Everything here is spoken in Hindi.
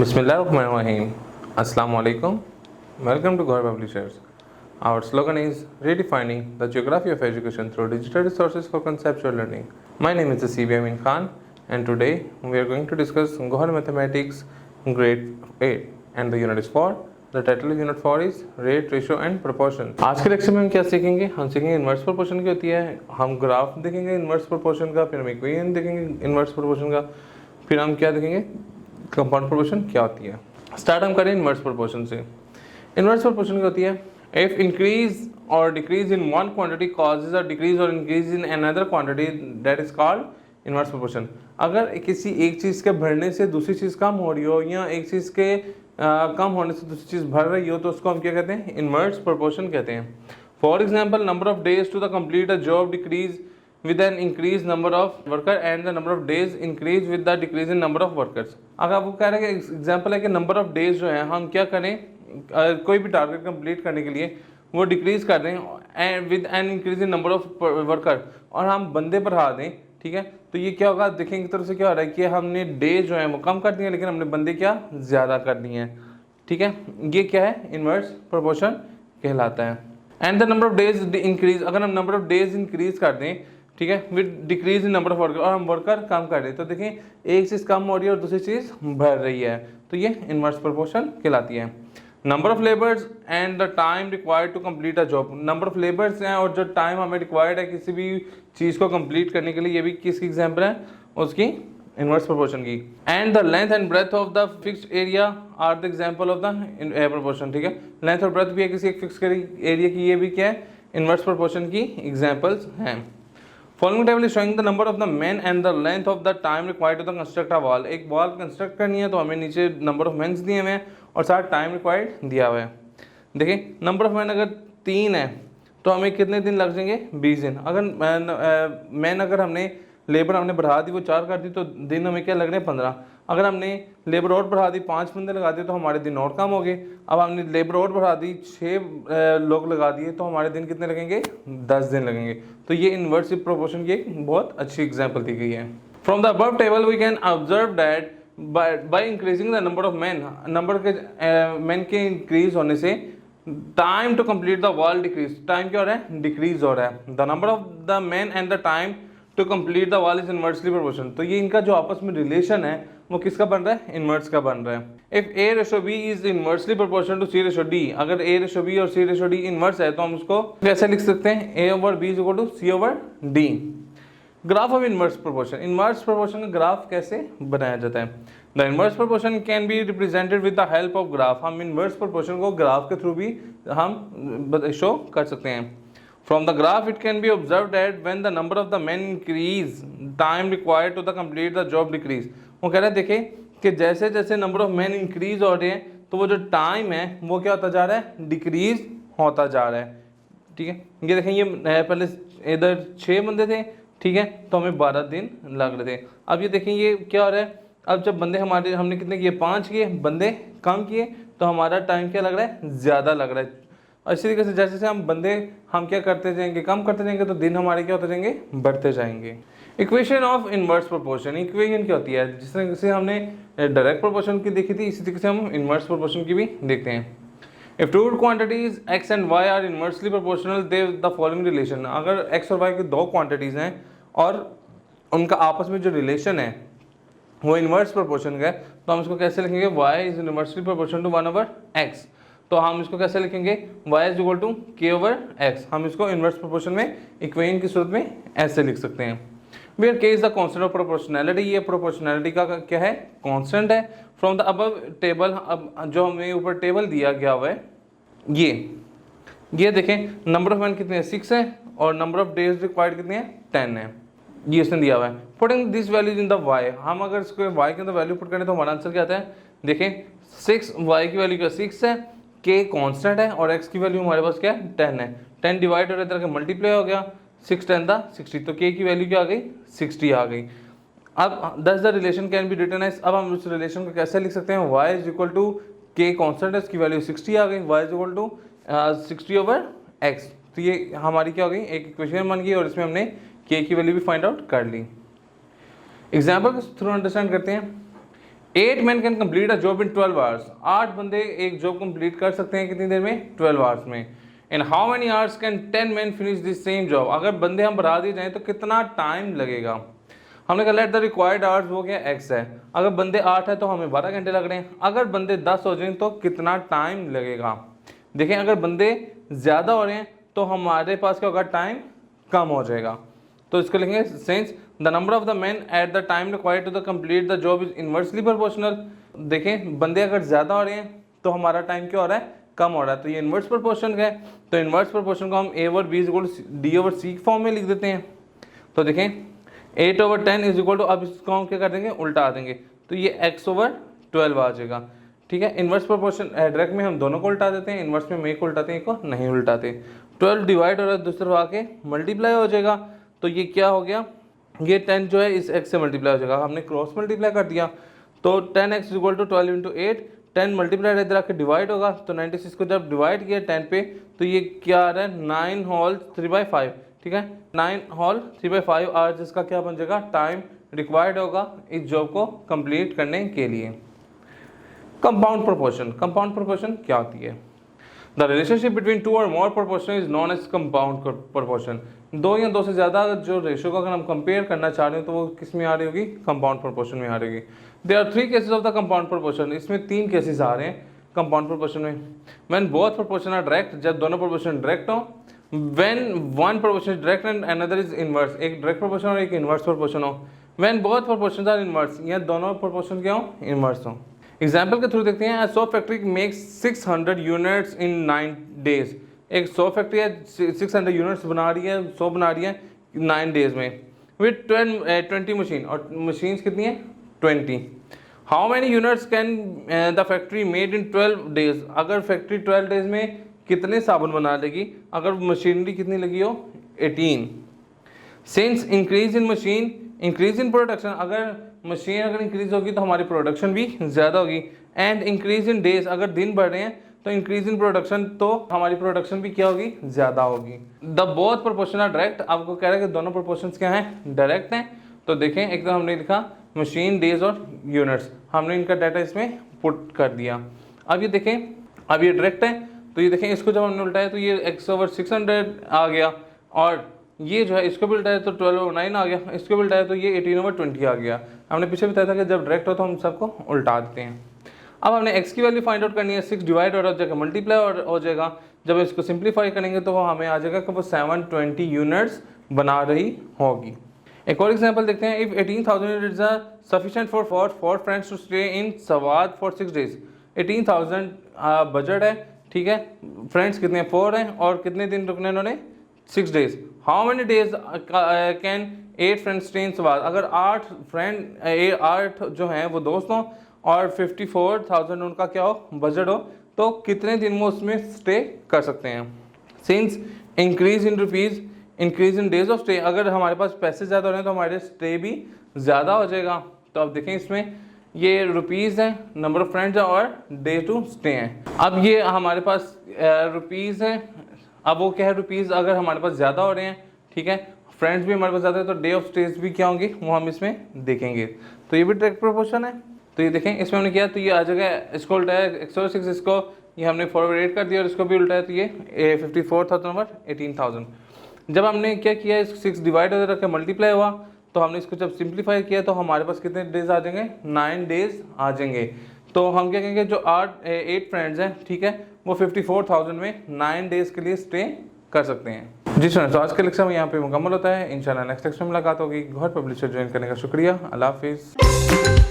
Bismillahirrahmanirrahim. Assalamu alaikum. Welcome to Gaur Publishers. Our slogan is redefining the geography of education through digital resources for conceptual learning. My name is CB Amin Khan, and today we are going to discuss Gaur Mathematics grade 8 and the unit is 4. The title of unit 4 is rate, ratio and proportion. आज के लेक्चर में हम क्या सीखेंगे? हम सीखेंगे इन्वर्स प्रोपोर्शन क्या होती है, हम ग्राफ देखेंगे इन्वर्स प्रोपोर्शन का, फिर हम इक्वेशन देखेंगे इन्वर्स प्रोपोर्शन का, फिर हम क्या देखेंगे कंपाउंड प्रोपोर्शन क्या होती है। स्टार्ट हम करें इन्वर्स प्रोपोर्शन से। इन्वर्स प्रोपोर्शन क्या होती है? इफ इंक्रीज और decrease in one quantity causes और डिक्रीज और increase in another quantity that is called inverse proportion. अगर किसी एक चीज़ के बढ़ने से दूसरी चीज़ कम हो रही हो या एक चीज़ के कम होने से दूसरी चीज़ बढ़ रही हो तो उसको हम क्या कहते हैं? इन्वर्स प्रोपोर्शन कहते हैं। For example, number of days to the complete a job decreases with an increased number of worker and the number of days increase with the decrease in number of workers। अगर आपको कह रहे हैं कि एग्जांपल है कि नंबर ऑफ डेज जो है हम क्या करें, कोई भी टारगेट कंप्लीट करने के लिए वो डिक्रीज कर दें and with an increase in number of worker, और हम बंदे बढ़ा दें, ठीक है, तो ये क्या होगा? देखेंगे की तरफ से क्या हो रहा है कि हमने डे जो है वो कम कर दिए लेकिन हमने बंदे क्या ज़्यादा कर दिए हैं, ठीक है। ये क्या है? इन्वर्स प्रोपोर्शन कहलाता है। And the number of days increase, अगर हम नंबर ऑफ डेज इंक्रीज कर दें, ठीक है, with decrease in number of worker, और हम वर्कर कम कर रहे हैं, तो देखें एक चीज़ कम हो रही है और दूसरी चीज़ बढ़ रही है, तो ये इन्वर्स प्रोपोर्शन कहलाती है। Number of labours and the time required to complete a job, number of labours हैं और जो टाइम हमें रिक्वायर्ड है किसी भी चीज़ को कंप्लीट करने के लिए, ये भी किसकी एग्जाम्पल है? उसकी इन्वर्स प्रोपोर्शन की। And the length and breadth of the fixed area are the example of the proportion, ठीक है, लेंथ और ब्रेथ भी है किसी एक फिक्स एरिया की, ये भी क्या है? इन्वर्स प्रोपोर्शन की एग्जाम्पल्स हैं। Following table is showing the number of the man and the length of the time required to the construct a wall. एक वॉल कंस्ट्रक्ट करनी है तो हमें नीचे नंबर ऑफ मैन दिए हुए हैं और साथ टाइम रिक्वायर्ड दिया हुआ है। देखिए नंबर ऑफ मैन अगर 3 है तो हमें कितने दिन लग जाएंगे? 20 दिन। अगर मैन अगर हमने लेबर हमने बढ़ा दी वो 4 कर दी तो दिन हमें क्या लग रहे हैं? 15। अगर हमने लेबर और बढ़ा दी 5 बंदे लगा दिए तो हमारे दिन और कम हो गए। अब हमने लेबर और बढ़ा दी 6 लोग लगा दिए तो हमारे दिन कितने लगेंगे? 10 दिन लगेंगे। तो ये इन्वर्स प्रोपोर्शन की एक बहुत अच्छी एग्जाम्पल दी गई है। From the above table we can observe that by increasing the number of man, number के मैन के इंक्रीज होने से time to complete the wall decrease, time क्या हो रहा है? डिक्रीज हो रहा है। The number of the man and the time to complete the wall is inversely proportion. तो ये इनका जो आपस में रिलेशन है वो किसका बन रहा है? इन्वर्स का बन रहा है। If A ratio B is inversely proportion to C ratio D, अगर ए रेशो बी और सी रेशो डी इन्वर्स है तो हम उसको कैसे लिख सकते हैं? A over B is equal to C over D. Graph of inverse proportion, inverse proportion का ग्राफ कैसे बनाया जाता है? The inverse proportion can be represented with the help of graph. हम इन्वर्स प्रोपोर्शन को ग्राफ के थ्रू भी हम शो कर सकते हैं। From the graph, it can be observed that when the number of the men increase, time required to the complete the job decrease। वो कह रहे हैं देखें कि जैसे जैसे नंबर ऑफ मैन इंक्रीज हो रहे हैं तो वो जो टाइम है वो क्या होता जा रहा है? डिक्रीज होता जा रहा है, ठीक है। ये देखें ये पहले इधर 6 बंदे थे, ठीक है, तो हमें 12 दिन लग रहे थे। अब ये देखें ये क्या हो रहा है? अब जब बंदे हमने कितने किए? 5 किए, बंदे कम किए तो हमारा टाइम क्या लग रहा है? ज़्यादा लग रहा है। इसी तरीके से जैसे जैसे हम बंदे हम क्या करते जाएंगे? कम करते जाएंगे तो दिन हमारे क्या होते जाएंगे? बढ़ते जाएंगे। Equation of inverse proportion, equation क्या होती है? जिस तरह से हमने डायरेक्ट प्रोपोर्शन की देखी थी इसी तरीके से हम इन्वर्स प्रोपोर्शन की भी देखते हैं। If two quantities x and y are inversely proportional they the following relation, अगर x और y की 2 क्वांटिटीज हैं और उनका आपस में जो रिलेशन है वो इन्वर्स प्रोपोर्शन का है तो हम इसको कैसे लिखेंगे? y is inversely proportional to 1 over x। तो हम इसको कैसे लिखेंगे? y is equal to k over x। हम इसको इन्वर्स प्रोपोर्शन में इक्वेशन की सूरत में ऐसे लिख सकते हैं। Where k is the constant of proportionality, ये प्रोपोर्शनैलिटी का क्या है? कांस्टेंट है। फ्रॉम द अबव टेबल, अब जो हमें ऊपर टेबल दिया गया हुआ है ये देखें नंबर ऑफ मैन कितने हैं? 6 है और नंबर ऑफ डेज रिक्वायर्ड कितने हैं? 10 है, ये इसने दिया हुआ है। Putting this values in the y, हम अगर इसको y के अंदर वैल्यू पुट करें तो हमारा आंसर क्या आता है? देखें 6, y की वैल्यू क्या 6 है, k कांस्टेंट है और x की वैल्यू हमारे पास क्या है? 10 है। 10 डिवाइड और इधर मल्टीप्लाई हो गया, 6 10 दा 60, तो k की वैल्यू क्या आ गई? 60 आ गई। अब thus the relation can be written as, अब हम उस रिलेशन को कैसे लिख सकते हैं? y is equal to k constant है, इसकी वैल्यू 60 आ गई, y is equal to 60 over x। तो ये हमारी क्या हो गई? एक इक्वेशन बन गई और इसमें हमने k की वैल्यू भी फाइंड आउट कर ली। एग्जाम्पल के थ्रू अंडरस्टैंड करते हैं। 8 men can complete a job in 12 hours, 8 बंदे एक जॉब कंप्लीट कर सकते हैं कितनी देर में, 12 आवर्स में। In how many hours can 10 men finish this same job, अगर बंदे हम बढ़ा दिए जाएं तो कितना टाइम लगेगा। हमने कहा लेट द रिक्वायर्ड आवर्स वो क्या x है, अगर बंदे 8 है तो हमें 12 घंटे लग रहे हैं, अगर बंदे 10 हो जाएं तो कितना टाइम लगेगा। देखें अगर बंदे ज़्यादा हो रहे हैं तो हमारे पास क्या होगा, टाइम कम हो जाएगा। तो इसको लिखेंगे since the number of the man at the time required to the complete the job is inversely proportional. देखें बंदे अगर ज़्यादा हो रहे हैं तो हमारा टाइम क्या हो रहा है, कम हो रहा है, तो ये इन्वर्स प्रोपोर्शन है। तो इन्वर्स प्रोपोर्शन को हम a over b equal D over C form में लिख देते हैं। तो देखें 8 ओवर 10 इज इक्वल टू, अब इसको हम क्या कर देंगे, उल्टा देंगे, तो ये x ओवर 12 आ जाएगा। ठीक है, इन्वर्स प्रोपोर्शन डायरेक्ट में हम दोनों को उल्टा देते हैं, इन्वर्स में एक को उल्टाते हैं, एक को नहीं उल्टाते। 12 डिवाइड हो रहा है, दूसरे आके मल्टीप्लाई हो जाएगा, तो ये क्या हो गया, ये 10 जो है इस x से मल्टीप्लाई हो जाएगा, हमने क्रॉस मल्टीप्लाई कर दिया। तो 10x equal to 12 into 8, 10 multiply इधर आके डिवाइड होगा, तो 96 को जब डिवाइड किया 10 पे तो ये क्या आ रहा है, 9 होल 3/5। ठीक है, 9 होल 3/5 आवर्स जिसका क्या बन जाएगा, टाइम रिक्वायर्ड होगा इस जॉब को कंप्लीट करने के लिए। कंपाउंड प्रोपोर्शन, कंपाउंड प्रोपोर्शन क्या होती है, the relationship between two or more proportion is known as compound proportion. दो या दो से ज़्यादा जो रेशो को अगर हम कंपेयर करना चाह रहे हो तो वो किस में आ रही होगी, कंपाउंड प्रोपोर्शन में आ रही होगी। There are 3 cases of the compound proportion, इसमें 3 केसेस आ रहे हैं कंपाउंड प्रोपोर्शन में। When both proportion are direct, जब दोनों प्रोपोर्शन डायरेक्ट हो। When one proportion is direct and another is inverse, एक डायरेक्ट प्रोपोर्शन और एक इनवर्स प्रोपोर्शन हो। When both proportions are inverse, या दोनों प्रोपोर्शन क्या हो, इनवर्स हो। एग्जाम्पल के थ्रू देखते हैं, soap factory makes 600 units in 9 days. एक सोप फैक्ट्री है 600 यूनिट्स बना रही है, 100 बना रही है 9 डेज में, विथ 20 मशीन, और मशीन्स कितनी है, 20। How many units can the factory made in 12 days, अगर फैक्ट्री 12 डेज में कितने साबुन बना लेगी, अगर मशीनरी कितनी लगी हो, 18। Since increase in machine increase in production, अगर मशीन अगर इंक्रीज होगी तो हमारी प्रोडक्शन भी ज़्यादा होगी। एंड इंक्रीज इन डेज, अगर दिन बढ़ रहे हैं तो इंक्रीज इन प्रोडक्शन, तो हमारी प्रोडक्शन भी क्या होगी, ज़्यादा होगी। The both proportion are direct, आपको कह रहा है कि दोनों प्रोपोर्शंस क्या हैं, डायरेक्ट हैं। तो देखें एक तो हमने लिखा मशीन, डेज और यूनिट्स, हमने इनका डाटा इसमें पुट कर दिया। अब ये देखें, अब ये डायरेक्ट है, तो ये देखें इसको जब हमने उल्टाया तो ये x ओवर 600 आ गया, और ये जो है इसको भी उल्टाया तो 12 ओवर 9 आ गया, इसको भी उल्टाया तो ये 18 ओवर 20 आ गया। हमने पीछे बताया था कि जब डायरेक्ट हो तो हम सबको उल्टा देते हैं। अब हमने x की वैल्यू फाइंड आउट करनी है, 6 डिवाइड हो जाएगा, मल्टीप्लाई हो जाएगा। जब इसको सिंप्लीफाई करेंगे तो वो हमें आ जाएगा कि वो 720 यूनिट्स बना रही होगी। एक और एग्जांपल देखते हैं, if 18,000 units are sufficient for 4 friends to stay in सवाद फॉर 6 डेज। 18,000 बजट है, ठीक है, फ्रेंड्स कितने, 4 हैं, और कितने दिन रुकने उन्होंने, 6 days. How many days can 8 friends stay in सवाद, अगर 8 जो हैं वो दोस्त हों और 54,000 उनका क्या हो, बजट हो, तो कितने दिन वो उसमें स्टे कर सकते हैं। Since increase in rupees increase in days of stay, अगर हमारे पास पैसे ज़्यादा हो रहे हैं तो हमारे स्टे भी ज़्यादा हो जाएगा। तो अब देखें इसमें ये रुपीज़ है, नंबर ऑफ फ्रेंड्स है, और डे टू स्टे हैं। अब ये हमारे पास रुपीज़ है, अब वो क्या है, रुपीज़ अगर हमारे पास ज़्यादा हो रहे हैं, ठीक है, फ्रेंड्स भी हमारे पास ज़्यादा है, तो डे ऑफ स्टेज भी क्या होंगे वो हम इसमें देखेंगे। तो ये भी डायरेक्ट प्रोपोर्शन है। तो ये देखें इसमें हमने किया, तो ये आ जाएगा, इसको उल्टाया 106, इसको ये हमने फॉरवर्ड 8 कर दिया, और इसको भी उल्टाया तो ये 54,000 ओवर 18,000। जब हमने क्या किया, 6 डिवाइड हो रखा, मल्टीप्लाई हुआ, तो हमने इसको जब सिंप्लीफाई किया तो हमारे पास कितने डेज आ जाएंगे, 9 डेज आ जाएंगे। तो हम क्या कहेंगे, जो 8 फ्रेंड्स हैं, ठीक है, वो 54,000 में 9 डेज के लिए स्टे कर सकते हैं। जी स्टूडेंट्स, तो आज के लेक्चर में यहाँ पे मुकम्मल होता है। इंशाल्लाह नेक्स्ट लेक्चर में मुलाकात होगी। गौहर पब्लिशर ज्वाइन करने का शुक्रिया। अल्लाह हाफिज़।